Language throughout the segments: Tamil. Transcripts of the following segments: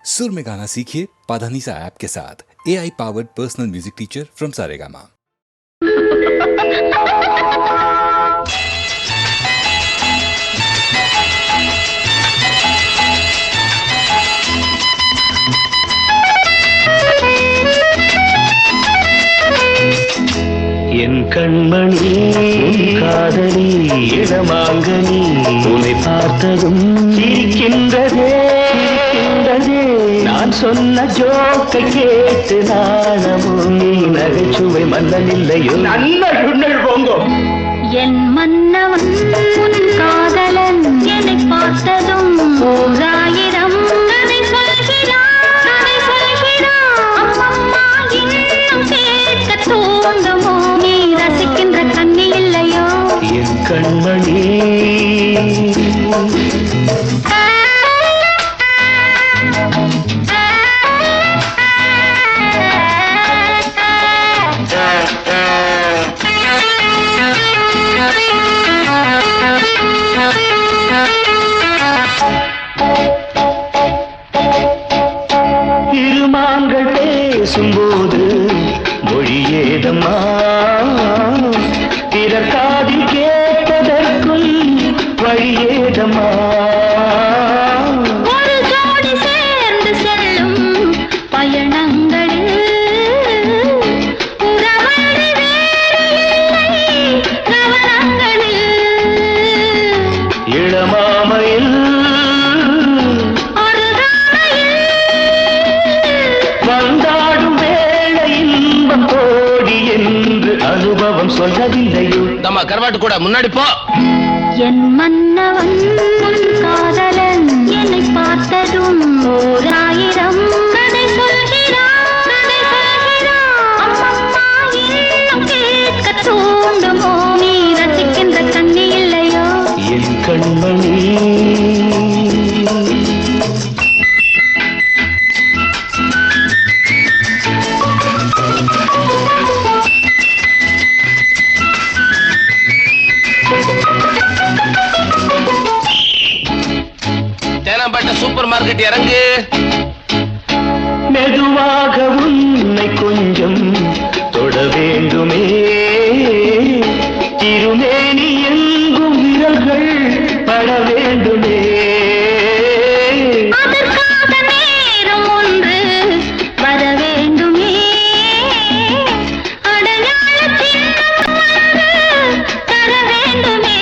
सुर में गाना सीखिए पाधानीसा ऐप के साथ। AI powered personal music teacher from Saregama. என் கண்மணி காதலி இடமாங்கனி உன்னை பார்த்ததும் சிரிக்கின்றதே நான் சொன்ன ஜோக்கை கேட்டு நாணமும் நீ நகைச்சுவை மன்னனில்லையோ நல்ல உன்னல் போங்கோ என் மன்னவன் உன் காதலன் என்னை பார்த்ததும் ஓராயிரம் கதை சொல்கிறான் அம்மம்மா இன்னும் கேட்க தூண்டுமோ நீ ரசிக்கின்ற கண்ணி இல்லையோ என் கண்மணி இருமாங்கள் பேசும்போது மொழியேதம்மா பிறர் காதில் கேட்பதற்கும் வழியேதம்மா ஒரு ஜோடி சேர்ந்து செல்லும் பயணங்களில் உறவழி வேறு இல்லை கவனங்களில் இளமாமையில் வந்தாடும் வேளை இன்பம் கோடி என்று அனுபவம் சொல்லவில்லையோ நம்ம கருவாட்டு கூட முன்னாடி போ என் மன்னவன் உன் காதலன் என்னை பார்த்ததும் ஓராயிரம் கதை சொல்கிறான் அம்மம்மா இன்னும் கேட்க தூண்டுமோ நீ ரசிக்கின்ற கண்ணி இல்லையோ என் கண்மணி தேனாம்பேட்டை சூப்பர் மார்க்கெட் இறங்கு மெதுவாக உன்னை கொஞ்சம் தொட வேண்டுமே திருமேனி எங்கும் விரல்கள் பட வேண்டுமே அதற்காக நேரம் ஒன்று வர வேண்டுமே அடையாள சின்னம் ஒன்று தர வேண்டுமே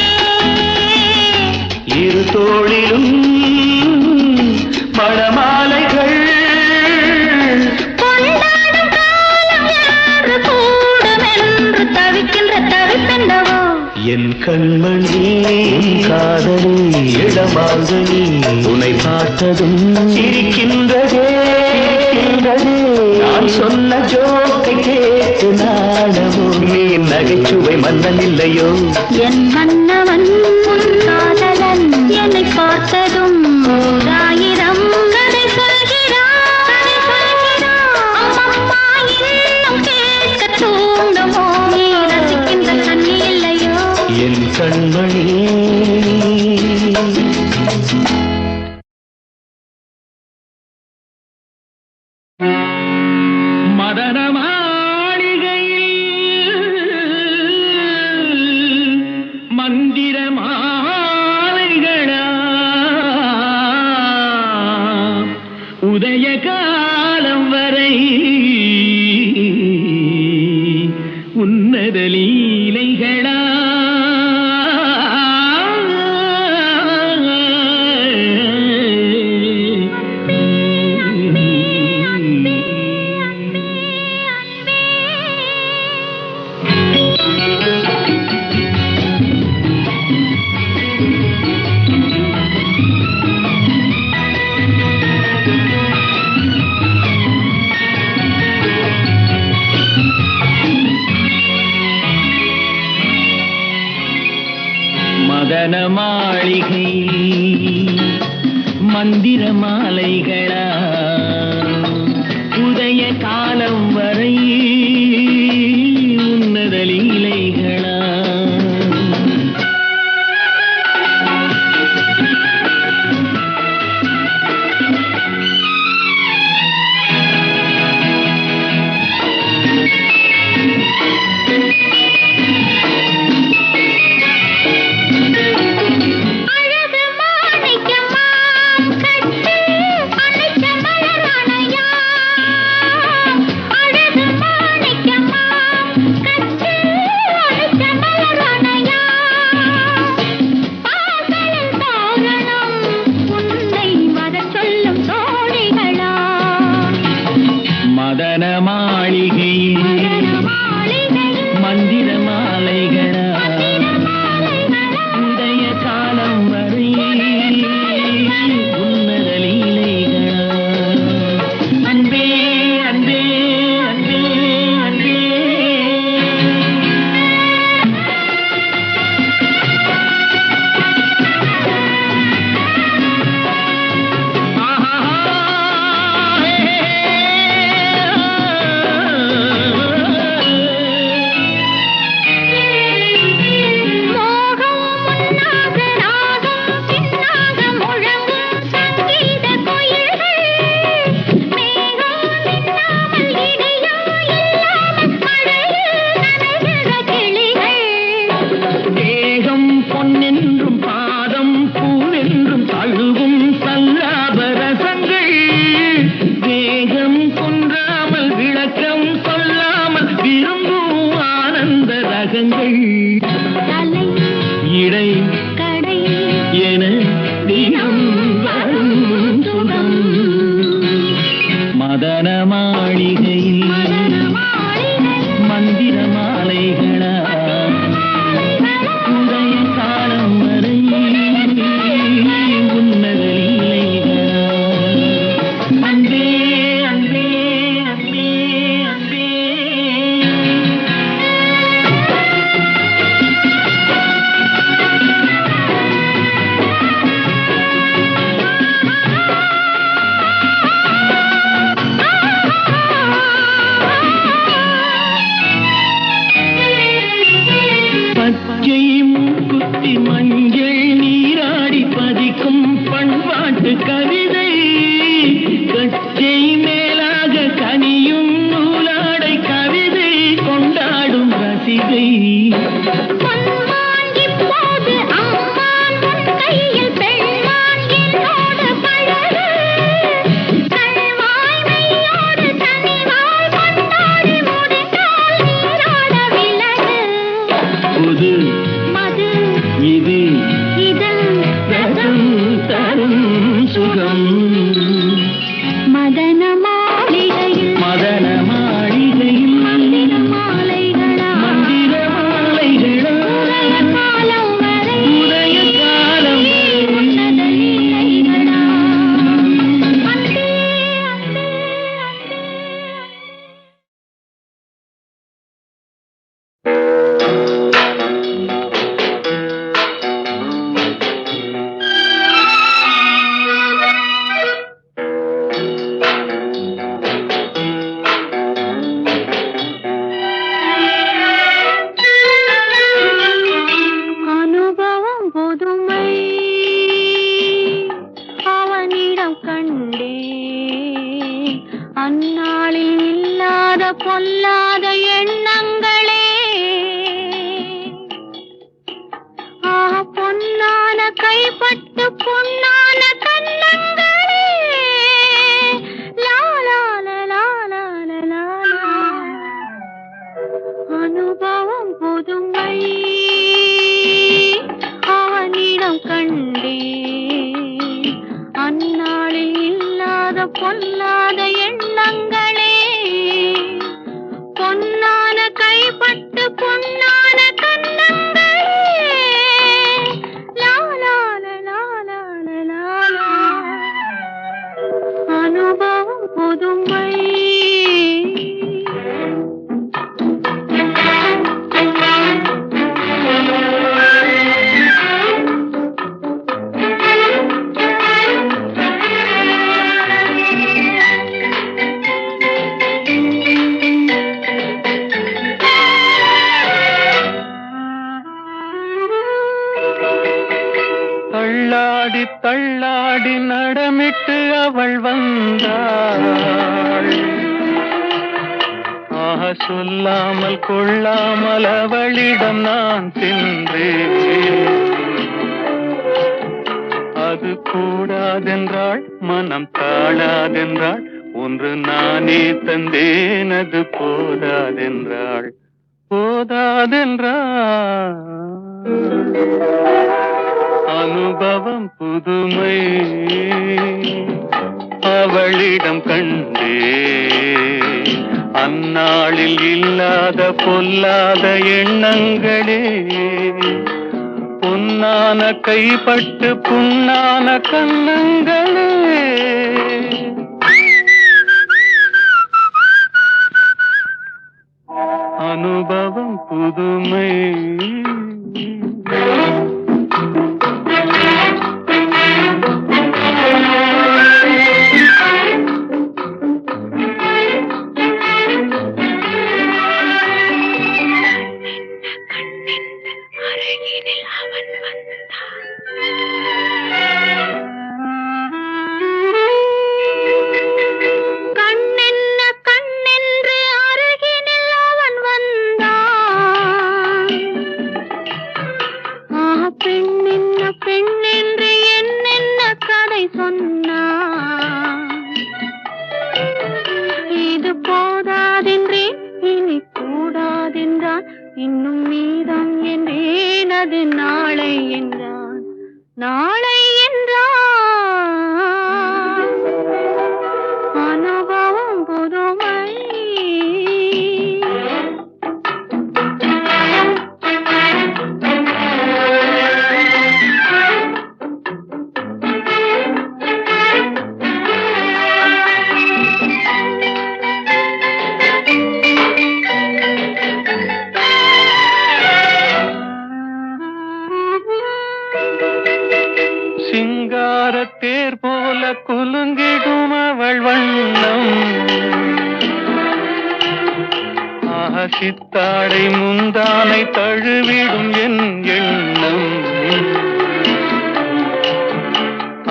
இரு தோளிலும் மணமாலைகள் கொண்டாடும் காலம் யாரு கூடும் என்று தவிக்கின்ற தவிப்பென்னவோ என் கண்மணி காதலி இடமாங்கனி உன்னை பார்த்ததும் சிரிக்கின்றதே நான் சொன்ன ஜோக்கை கேட்டு நாணமும் நீ நகைச்சுவை மன்னனில்லையோ என் மன்னவன் உன் காதலன் என்னை பார்த்ததும் ஓராயிரம் கதை சொல்கிறான் அம்மம்மா இன்னும் கேட்க தூண்டுமோ நீ ரசிக்கின்ற கண்ணி இல்லையோ என் கண்மணி மதன மாளிகையில் மந்திர மாலைகளா உதய காலம் வரை உன்னத லீலைகளா மதன மாளிகை மந்திர மாலைகளா உதய காலம் வரை உன்னத லீலைகளா ஜெய் மேலாக கனியும் நூலாடை கவிதை கொண்டாடும் ரசிகை பொன்மான் இப்போது அம்மான் உன் கையில் பெண்மான் என்னோடு பழகு கல்வாய்மையோடு தனிவாய் கொண்டாடி முடிந்தால் நீராட விலகு புது மது இது இதழ் ரசம் தரும் சுகம் மதன மாளிகையில் மதன மாளிகையில் மந்திர மாலைகளா மந்திர மாலைகளா உதய காலம் வரை உதய காலம் உன்னத லீலைகளா அன்பே அன்பே அன்பே அனுபவம் புதுமை அவனிடம் கண்டே அந்நாளில் இல்லாத பொல்லாத எண்ணங்களே பொன்னான கைப்பட்டு பொன்னான கண்ணங்களே லாலால லாலால லாலா அனுபவம் புதுமை அவனிடம் கண்டே அந்நாளில் இல்லாத பொல்லாத எண்ணங்களே பொன்னான கைப்பட்டு பொன்னான கண்ணங்களே லாலால லாலால லாலா அனுபவம் புதுமை தள்ளாடி தள்ளாடி நடமிட்டு அவள் வந்தாள் ஆக சொல்லாமல் கொள்ளாமல் அவளிடம் நான் சென்றேன் அது கூடாதென்றாள் மனம் தாழாதென்றாள் ஒன்று நானே தந்தேன் அது போதாதென்றாள் போதாதென்றாள் அனுபவம் புதுமை அவளிடம் கண்டே அந்நாளில் இல்லாத பொல்லாத எண்ணங்களே பொன்னான கைப்பட்டு புண்ணான கண்ணங்களே அனுபவம் புதுமை கண்ணென்ன கண்ணென்று அருகினில் அவன் வந்தான் பெண்ணென்ன பெண்ணென்று என்னென்ன கதை சொன்னான் இது போதாதென்றேன் இனி கூடாதென்றான் இன்னும் மீதம் என்றேன் அது நாளை என்றான் நாளை என்றான் அனுபவம் புதுமை சிங்காரத்தேர் போல குலுங்கிடும் அவள் வண்ணம் சித்தாடை முந்தானை தழுவிடும் என் எண்ணம்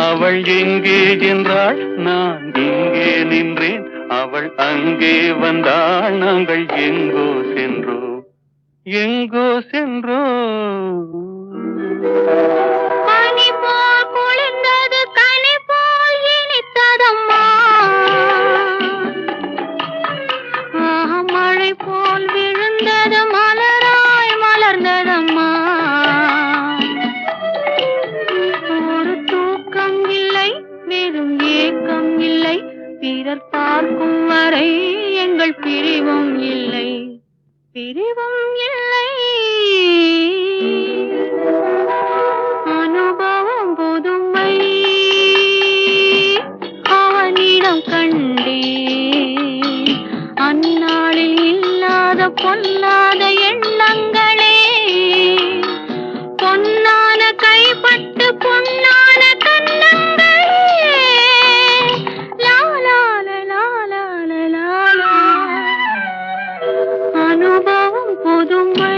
அவள் எங்கே என்றாள் நான் இங்கே நின்றேன், அவள் அங்கே வந்தாள். நாங்கள் எங்கோ சென்றோம், எங்கோ சென்றோம். பனி போல் குளிர்ந்தது, கனி போல் இனித்ததம்மா. மழை போல் விழுந்தது, மலராய் மலர்ந்ததம்மா. ஒரு தூக்கம் இல்லை, வெறும் ஏக்கம் இல்லை. பிறர் பார்க்கும் வரை எங்கள் பிரிவும் இல்லை, பிரிவும் இல்லை. அனுபவம் புதுமை, அவனிடம் கண்டே. அந்நாளில் இல்லாத பொல்லாத எண்ணங்களே. பொன்னான கைப்பட்டு பொன்னான கண்ணங்களே. லாலால லாலால லாலா. அனுபவம் புதுமை.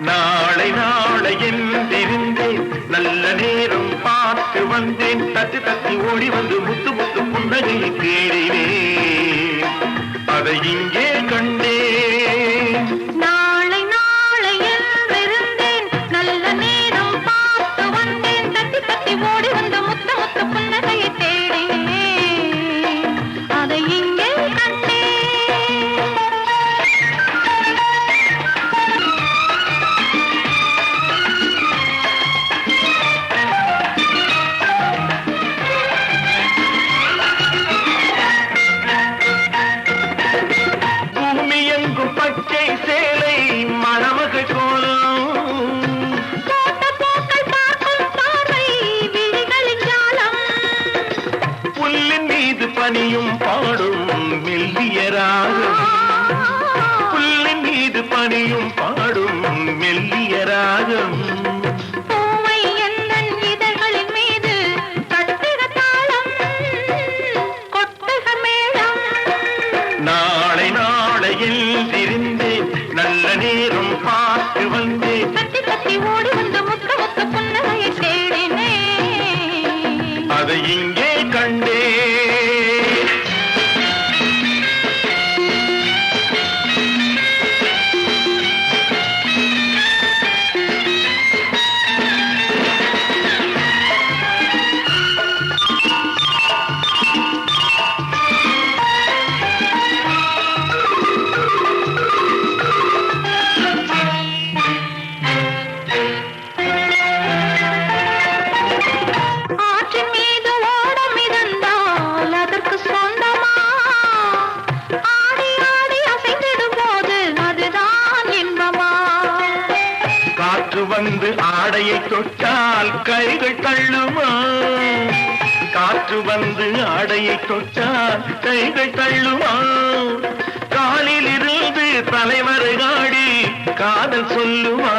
நாளை நாளை என்றிருந்தேன், நல்ல நேரம் பார்த்து வந்தேன். தட்டி தட்டி ஓடி வந்து முத்து முத்து புன்னகையை தேடினேன், அதை இங்கே கண்டேன். நாளை நாளை என்றிருந்தேன், நல்ல நேரம் பார்த்து வந்தேன். தட்டி தட்டி ஓடி வந்து முத்த முத்த புன்னகையை தேடினேன், அதை இங்கே கண்டேன். பூமி எங்கும் பச்சை சேலை, மணமகள் கோலம். போட்ட பூக்கள் பார்க்கும் பார்வை, விழிகளின் ஜாலம். புல்லின் மீது பனியும் பாடும் மெல்லிய ராகம். புல்லின் மீது பனியும் பாடும் மெல்லிய ராகம். பூவை எந்தன் இதழ்களின் மீது கட்டுக தாளம், கொட்டுக மேளம். நாளை நாளை எழுந்திருந்தேன், நல்ல நேரம் பார்த்து வந்தேன். தட்டி தட்டி ஓடி வந்து முத்த முத்த புன்னகையை தேடினேன், அதை இங்கே கண்டேன். ஆற்றின் மீது ஓடம் மிதந்தால் அதற்கு சொந்தமா. ஆடி ஆடி அசைந்திடும் போது அதுதான் இன்பமா. காற்று வந்து ஆடையை தொட்டால் கைகள் தள்ளுமா. காற்று வந்து ஆடையை தொட்டால் கைகள் தள்ளுமா. காலில் இருந்து தலைவரை ஆடி காதல் சொல்லுமா.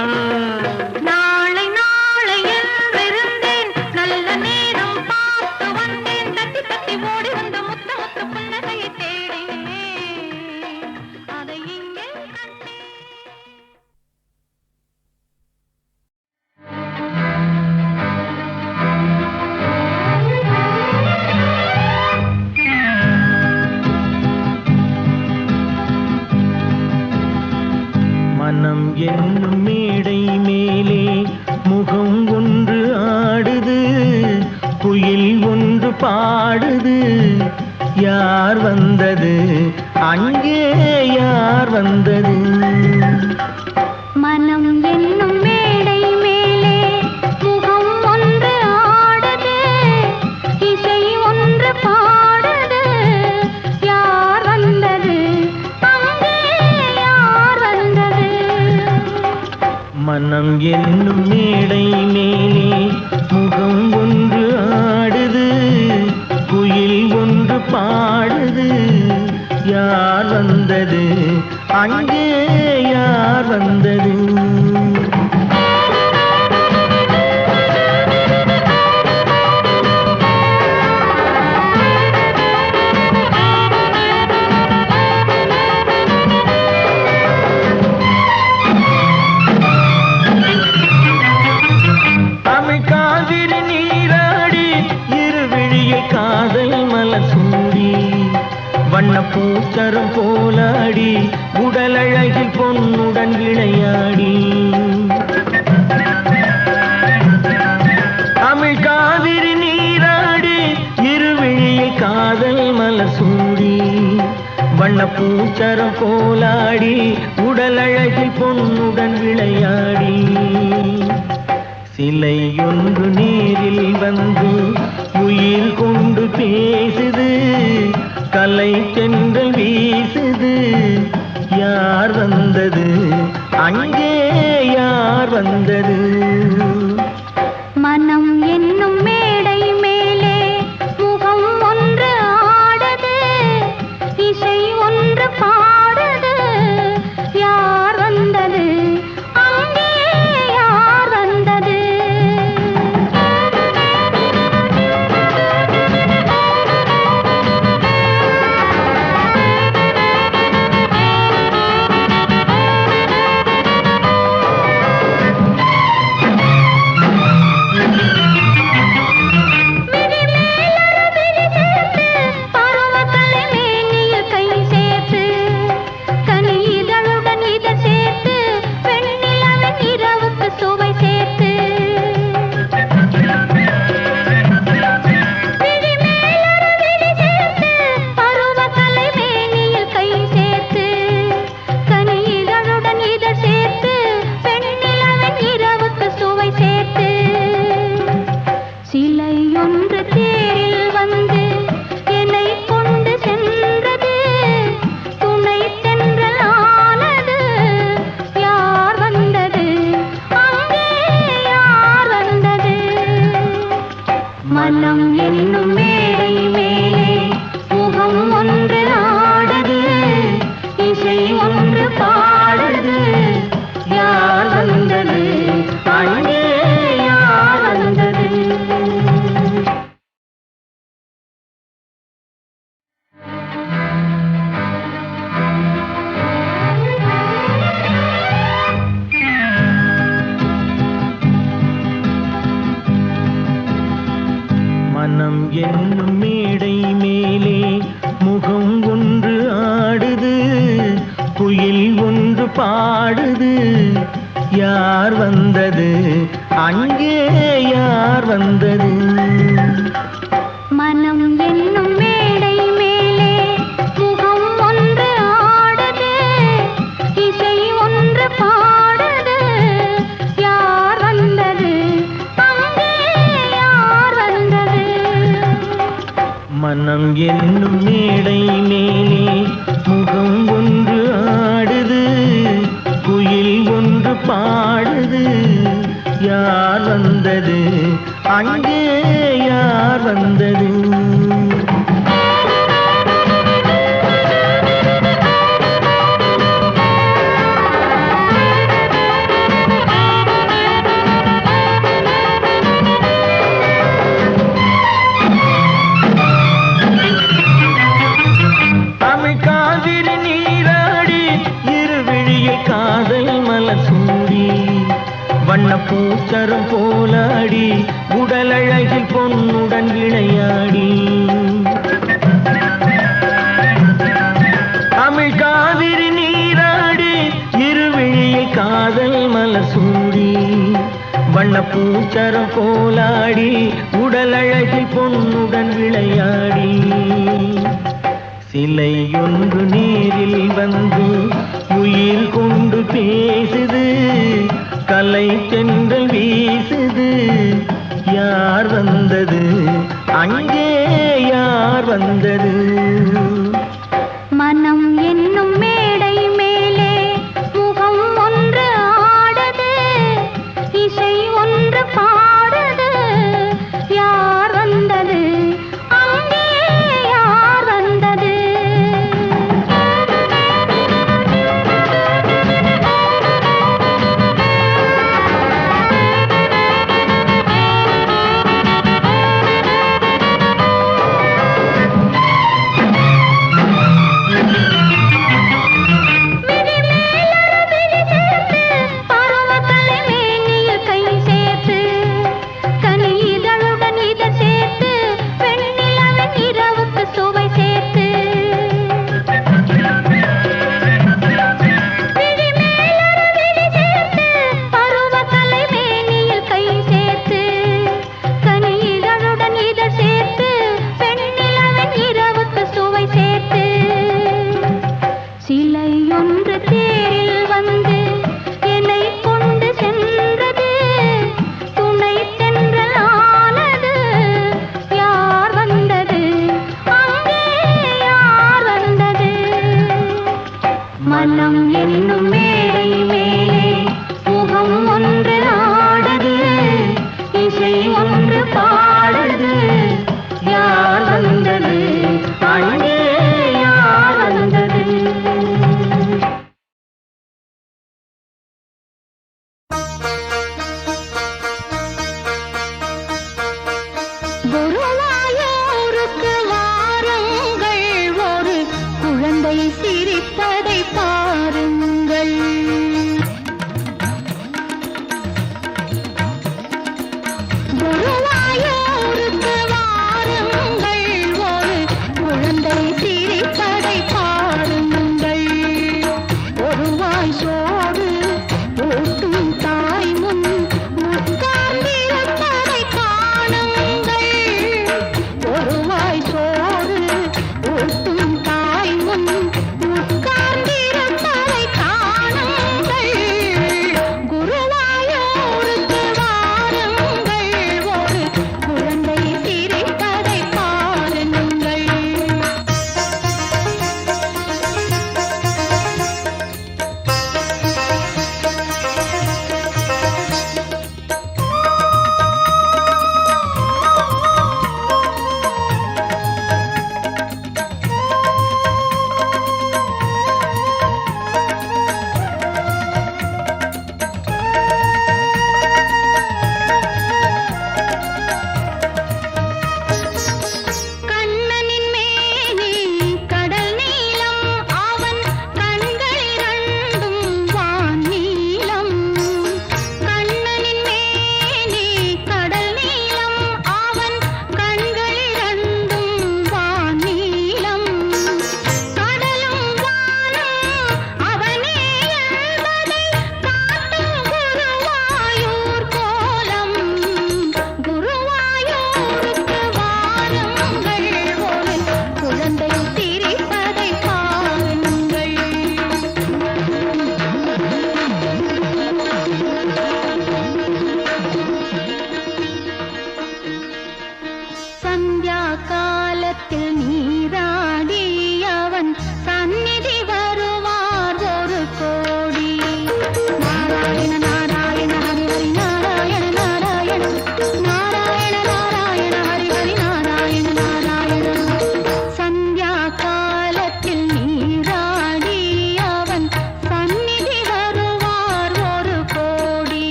நாளை நாளை என்றிருந்தேன், நல்ல நேரம் பார்த்து வந்தேன். தட்டி தட்டி ஓடி வந்து முத்த முத்த புன்னகையை தேடினேன், அதை இங்கே கண்டேன். மனம் என்னும் மேடை மேலே முகம் ஒன்று ஆடுது, குயில் ஒன்று பாடுது. யார் வந்தது அங்கே, யார் வந்தது? மனம் என்னும் மேடை மேலே முகம் ஒன்று ஆடுது, இசை ஒன்று என்னும் மேடை மேலே முகம் ஒன்று ஆடுது, குயில் ஒன்று பாடுது. யார் வந்தது அங்கே, யார் வந்தது? பூச்சரம் போலாடி உடலழகில் பொன்னுடன் விளையாடி, தமிழ் காவிரி நீராடி இருவிழியை காதல் மலர் சூடி. வண்ண பூச்சரம் போலாடி உடலழகில் பொன்னுடன் விளையாடி, சிலை ஒன்று நேரில் வந்து உயிர் கொண்டு பேசுது, கலை தென்றல் வீசுது. யார் வந்தது அங்கே, யார் வந்தது? மனம் என்னும் மேடை மேலே முகம் ஒன்று ஆடுது, இசை ஒன்று பாடுது. யார் வந்தது அங்கே, யார் வந்தது? மனம் என்னும் மேடை மேலே முகம் ஒன்று ஆடுது, இசை ஒன்று பாடுது. யார் வந்தது அங்கே, யார் வந்தது? மனம் என்னும் மேடை மேலே முகம் ஒன்று ஆடுது, குயில் ஒன்று பாடுது. யார் வந்தது அங்கே, யார் வந்தது? மனம் என்னும் மேடை மேலே முகம் ஒன்று ஆடுது, இசை ஒன்று பாடுது. யார் வந்தது அங்கே, யார் வந்தது? மனம் என்னும் மேடை மேலே முகம் ஒன்று ஆடுது, குயில் ஒன்று பாடுது. யார் வந்தது அங்கே, யார் வந்தது? தமிழ் காவிரி நீராடி இருவிழியை காதல் மலர் சூடி, வண்ண பூச்சரம் போலாடி உடலழகில் பொன்னுடன் விளையாடி, தமிழ் காவிரி நீராடி இருவிழியை காதல் மலர் சூடி. வண்ண பூச்சரம் போலாடி உடலழகில் பொன்னுடன் விளையாடி, சிலை ஒன்று நேரில் வந்து உயிர் கொண்டு பேசுது, கலை தென்றல் வீசுது. யார் வந்தது அங்கே, யார் வந்தது? மனம் என்னும் மேடை மேலே முகம் ஒன்று ஆடுது,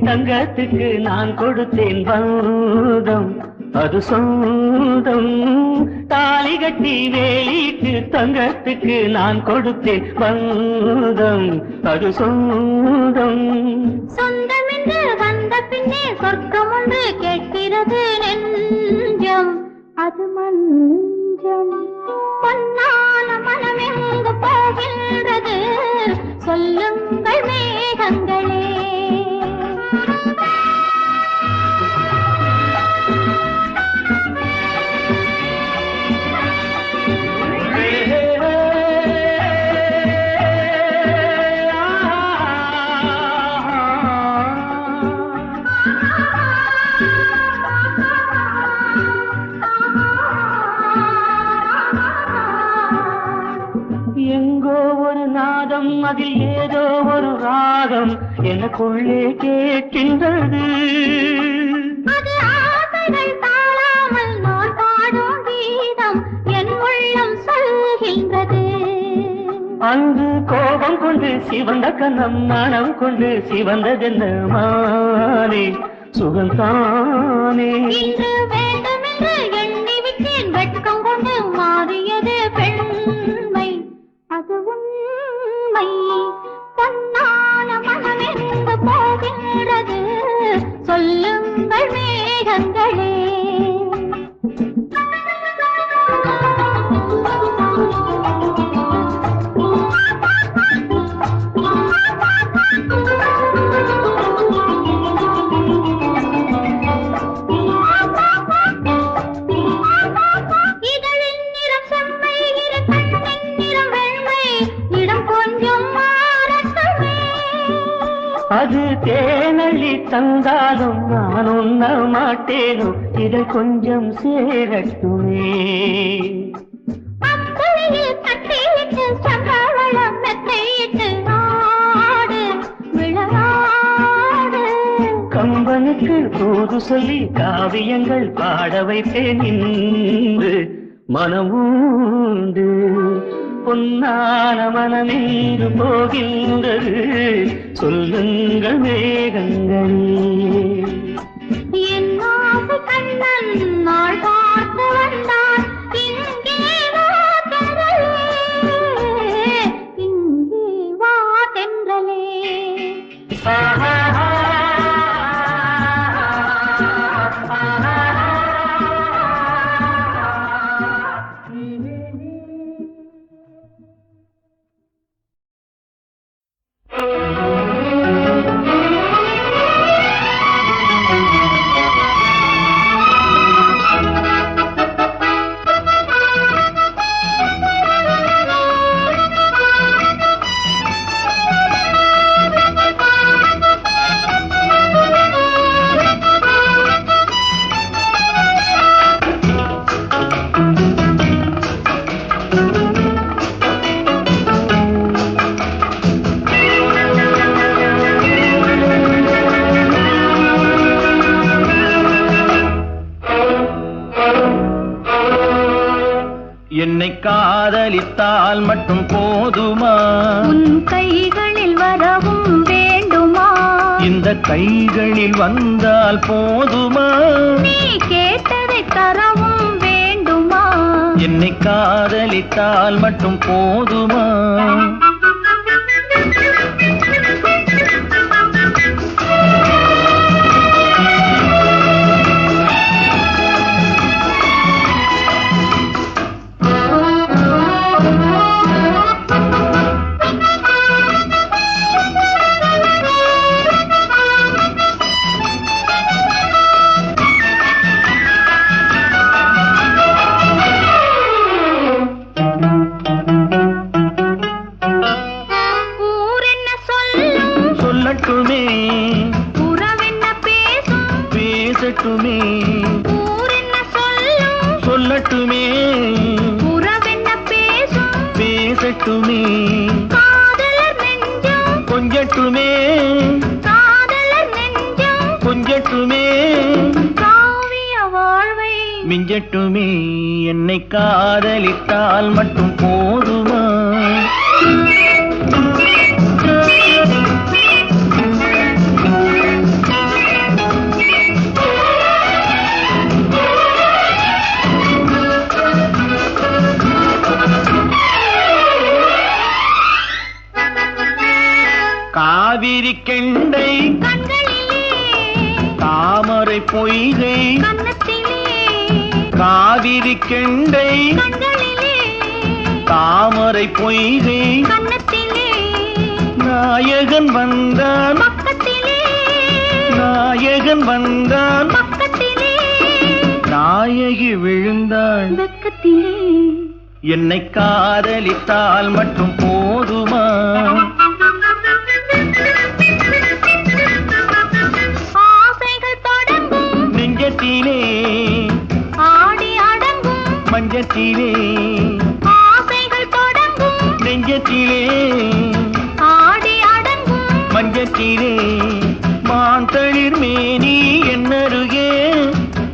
தங்கத்துக்கு நான் கொடுத்தேன் பந்தம் அது சொந்தம். தாலி கட்டி வேலிட்டு தங்கத்துக்கு நான் கொடுத்தேன் பந்தம் அது சொந்தம். சொந்தம் என்று வந்த பின்னே சொர்க்கம் ஒன்று கேட்கிறது நெஞ்சம் அது மஞ்சம். பொன்னான மனம் எங்கு போகின்றது சொல்லுங்கள் மேகங்களே. எங்கோ ஒரு நாதம் அதில் ஏதோ ஒரு ராகம் எனக்குள்ளே கேட்கின்றது. அது ஆசைகள் தாழாமல் நான் பாடும் கீதம் என் உள்ளம் சொல்கின்றது. அன்று கோபம் கொண்டு சிவந்த கண்ணம் மனம் கொண்டு சிவந்ததென்ன மானே சுகந்தானே. இன்று வேண்டும் என்று எண்ணி விட்டேன் வெட்கம் கொண்டு மாறியது பெண்மை அது உண்மை. பொன்னான மனம் எங்கு போகின்றது சொல்லுங்கள் மேகங்களே. அது தேனள்ளி தந்தாலும் நான் உண்ண மாட்டேனோ இதை கொஞ்சம் சேரட்டுமே. அப்பளையில் கட்டிட்டு சம்பளம் மெத்தையிட்டு ஆடு விளையாடு. கம்பனுக்கு தூது சொல்லி காவியங்கள் பாட வைத்தேன் இன்று மனமூண்டு. பொன்னான மனமெங்கு போகின்றது சொல்லுங்கள் மேகங்களே. என் ஆசை கண்ணன் நாள் பார்த்து வந்தான் இங்கே வா தென்றலே, இங்கே வா தென்றலே. காதலித்தால் மட்டும் போதுமா? உன் கைகளில் வரவும் வேண்டுமா? இந்த கைகளில் வந்தால் போதுமா? நீ கேட்டதை தரவும் வேண்டுமா? என்னை காதலித்தால் மட்டும் போதுமா? சொல்லட்டுமே உறவென்ன பேசும் பேசட்டுமே ஊரென்ன சொல்லும் சொல்லட்டுமே உறவென்ன பேசும் பேசட்டுமே காதலர் நெஞ்சம் கொஞ்சட்டுமே காதலர் நெஞ்சம் கொஞ்சட்டுமே காவிய வாழ்வை மிஞ்சட்டுமே. என்னை காதலித்தால் மட்டும் போதுமா? காவிரி கெண்டை கண்களிலே தாமரை பொய்கை கன்னத்திலே காவிரி கெண்டை கண்களிலே தாமரை பொய்கை கன்னத்திலே நாயகன் வந்தான் பக்கத்திலே நாயகன் வந்தான் பக்கத்திலே நாயகி விழுந்தாள் பக்கத்திலே என்னை காதலித்தால் மட்டும் போதுமா? ஆசைகள் தொடங்கும் நெஞ்சத்திலே ஆடி அடங்கும் மஞ்சத்திலே ஆசைகள் தொடங்கும் நெஞ்சத்திலே ஆடி அடங்கும் மஞ்சத்திலே மாந்தளிர் மேனி என்னருகே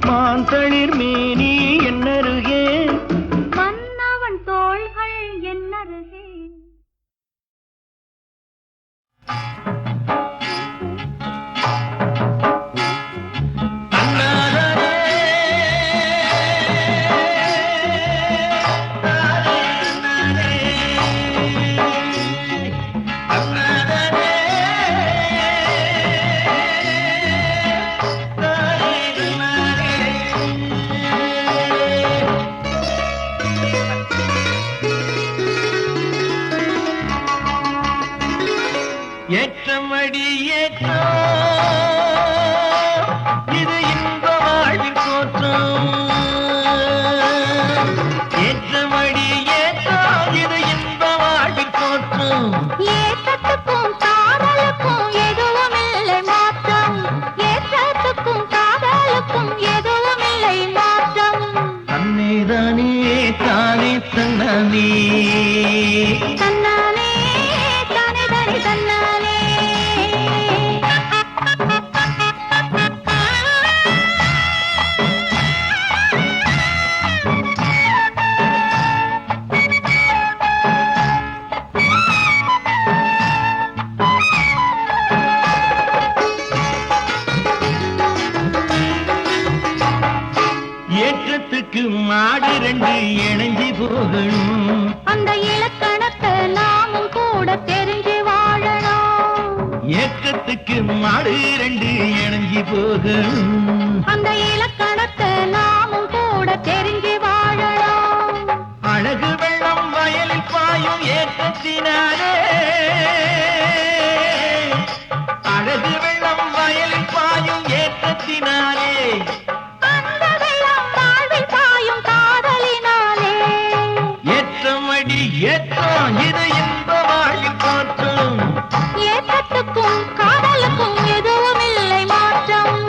மாந்தளிர் மேனி என்னருகே மன்னவன் தோள்கள் என்னருகே ஏற்றமடி ஏற்றம் இது இன்ப வாழ்வின் தோற்றம் ஏற்றமடி ஏற்றம் இது இன்ப வாழ்வின் தோற்றம் ஏற்றத்துக்கும் காதலுக்கும் எதுவும் இல்லை மாற்றம் ஏற்றத்துக்கும் காதலுக்கும் எதுவும் இல்லை மாற்றம் தன்னே தானே தானே தன்னானே தன்னாலே தானே தானே தன்னாலே ஏற்றத்துக்கு மாடு ரெண்டு இணைஞ்சி போகணும் அந்த இலக்கணத்தை நாமும் கூட தெரிஞ்சு வாழணும் ஏற்றத்துக்கு மாடு ரெண்டு இணைஞ்சி போகணும் அந்த இலக்கணத்தை நாமும் கூட தெரிஞ்சு வாழணும் அழகு வெள்ளம் வயலில் பாயும் ஏற்றத்தினாலே அழகு வெள்ளம் வயலில் பாயும் ஏற்றத்தினாலே அந்த வெள்ளம் வாழ்வில் பாயும் காதலினாலே ஏற்றமடி ஏற்றம் இது இன்ப வாழ்வில் தோற்றம் ஏற்றத்துக்கும் காதலுக்கும் எதுவும் இல்லை மாற்றம்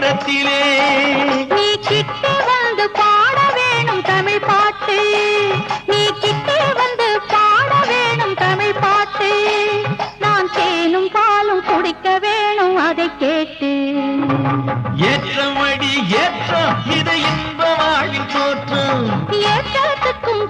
நேரத்திலே நீ கிட்ட வந்து பாட வேணும் தமிழ் பாட்டு, நீ கிட்ட வந்து பாட வேணும் தமிழ் பாட்டு, நான் தேனும் பாலும் குடிக்க வேணும் அதை கேட்டு. ஏற்றமடி ஏற்றம் இது இன்ப வாழ்வின் தோற்றம், ஏற்றத்துக்கும்